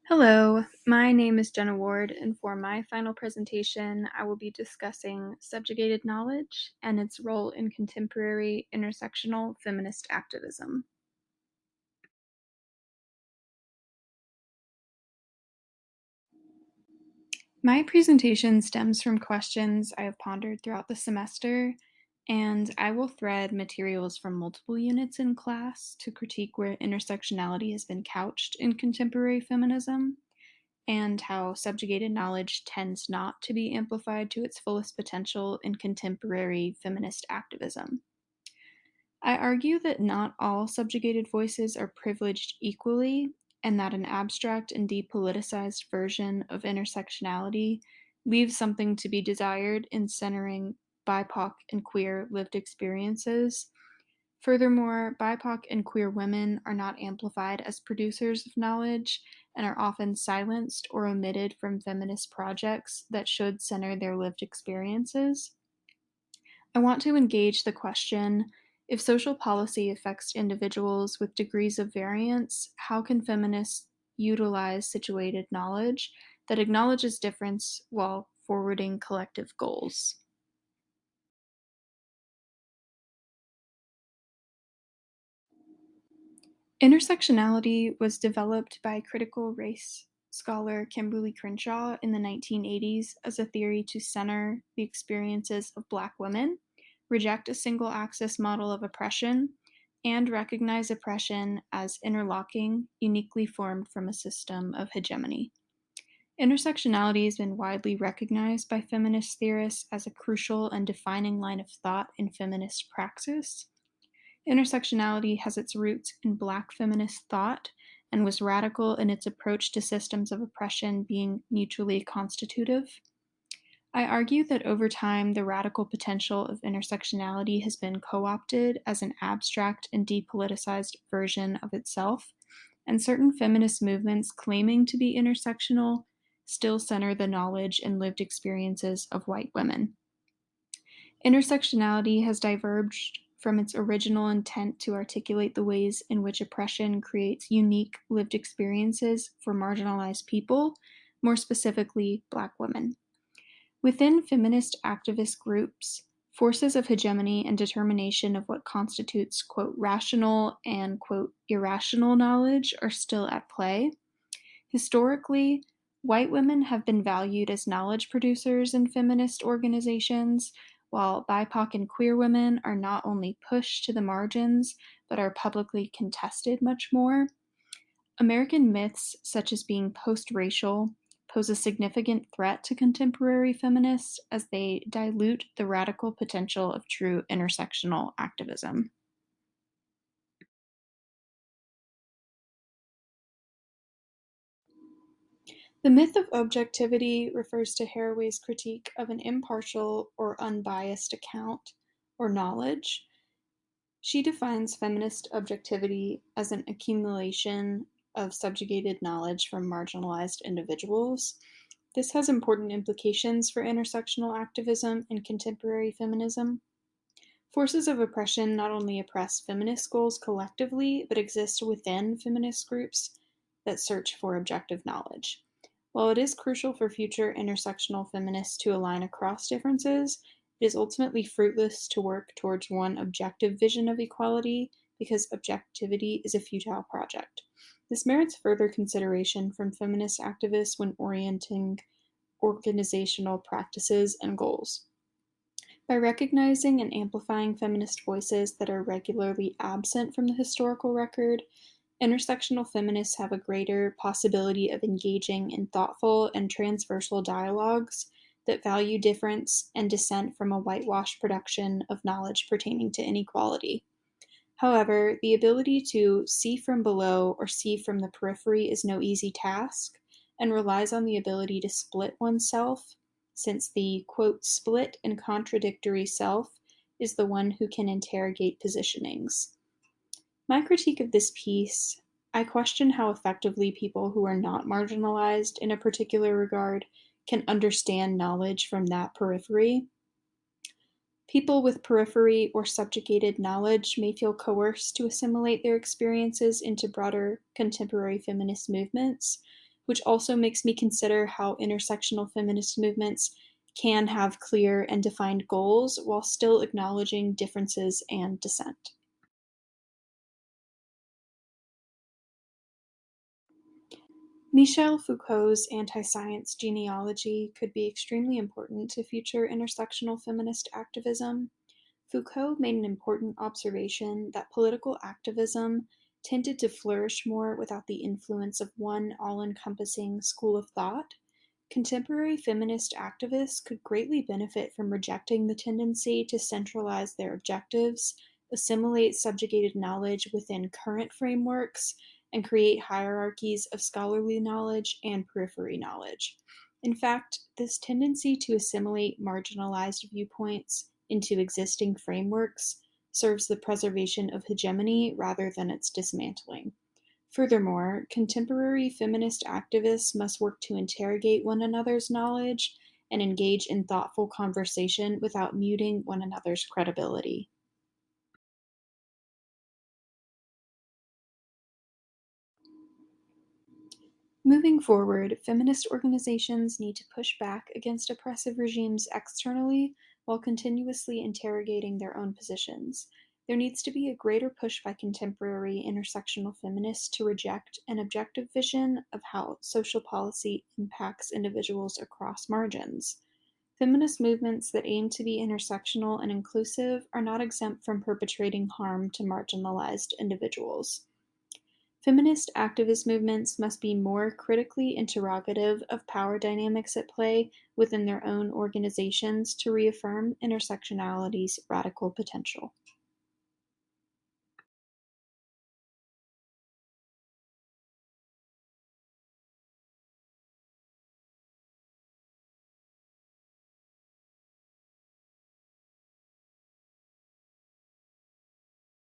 Hello, my name is Jenna Ward, and for my final presentation, I will be discussing subjugated knowledge and its role in contemporary intersectional feminist activism. My presentation stems from questions I have pondered throughout the semester, and I will thread materials from multiple units in class to critique where intersectionality has been couched in contemporary feminism, and how subjugated knowledge tends not to be amplified to its fullest potential in contemporary feminist activism. I argue that not all subjugated voices are privileged equally, and that an abstract and depoliticized version of intersectionality leaves something to be desired in centering BIPOC and queer lived experiences. Furthermore, BIPOC and queer women are not amplified as producers of knowledge and are often silenced or omitted from feminist projects that should center their lived experiences. I want to engage the question: if social policy affects individuals with degrees of variance, how can feminists utilize situated knowledge that acknowledges difference while forwarding collective goals? Intersectionality was developed by critical race scholar Kimberly Crenshaw in the 1980s as a theory to center the experiences of Black women, reject a single axis model of oppression, and recognize oppression as interlocking, uniquely formed from a system of hegemony. Intersectionality has been widely recognized by feminist theorists as a crucial and defining line of thought in feminist praxis. Intersectionality has its roots in Black feminist thought and was radical in its approach to systems of oppression being mutually constitutive. I argue that over time, the radical potential of intersectionality has been co opted as an abstract and depoliticized version of itself, and certain feminist movements claiming to be intersectional still center the knowledge and lived experiences of white women. Intersectionality has diverged from its original intent to articulate the ways in which oppression creates unique lived experiences for marginalized people, more specifically, Black women. Within feminist activist groups, forces of hegemony and determination of what constitutes, quote, rational and, quote, irrational knowledge are still at play. Historically, white women have been valued as knowledge producers in feminist organizations, while BIPOC and queer women are not only pushed to the margins, but are publicly contested much more. American myths, such as being post racial, pose a significant threat to contemporary feminists as they dilute the radical potential of true intersectional activism. The myth of objectivity refers to Haraway's critique of an impartial or unbiased account or knowledge. She defines feminist objectivity as an accumulation of subjugated knowledge from marginalized individuals. This has important implications for intersectional activism and contemporary feminism. Forces of oppression not only oppress feminist goals collectively, but exist within feminist groups that search for objective knowledge. While it is crucial for future intersectional feminists to align across differences, it is ultimately fruitless to work towards one objective vision of equality because objectivity is a futile project. This merits further consideration from feminist activists when orienting organizational practices and goals. By recognizing and amplifying feminist voices that are regularly absent from the historical record, intersectional feminists have a greater possibility of engaging in thoughtful and transversal dialogues that value difference and dissent from a whitewashed production of knowledge pertaining to inequality. However, the ability to see from below or see from the periphery is no easy task and relies on the ability to split oneself, since the, quote, split and contradictory self is the one who can interrogate positionings. My critique of this piece: I question how effectively people who are not marginalized in a particular regard can understand knowledge from that periphery. People with periphery or subjugated knowledge may feel coerced to assimilate their experiences into broader contemporary feminist movements, which also makes me consider how intersectional feminist movements can have clear and defined goals while still acknowledging differences and dissent. Michel Foucault's anti-science genealogy could be extremely important to future intersectional feminist activism. Foucault made an important observation that political activism tended to flourish more without the influence of one all encompassing school of thought. Contemporary feminist activists could greatly benefit from rejecting the tendency to centralize their objectives, assimilate subjugated knowledge within current frameworks, and create hierarchies of scholarly knowledge and periphery knowledge. In fact, this tendency to assimilate marginalized viewpoints into existing frameworks serves the preservation of hegemony rather than its dismantling. Furthermore, contemporary feminist activists must work to interrogate one another's knowledge and engage in thoughtful conversation without muting one another's credibility. Moving forward, feminist organizations need to push back against oppressive regimes externally while continuously interrogating their own positions. There needs to be a greater push by contemporary intersectional feminists to reject an objective vision of how social policy impacts individuals across margins. Feminist movements that aim to be intersectional and inclusive are not exempt from perpetrating harm to marginalized individuals. Feminist activist movements must be more critically interrogative of power dynamics at play within their own organizations to reaffirm intersectionality's radical potential.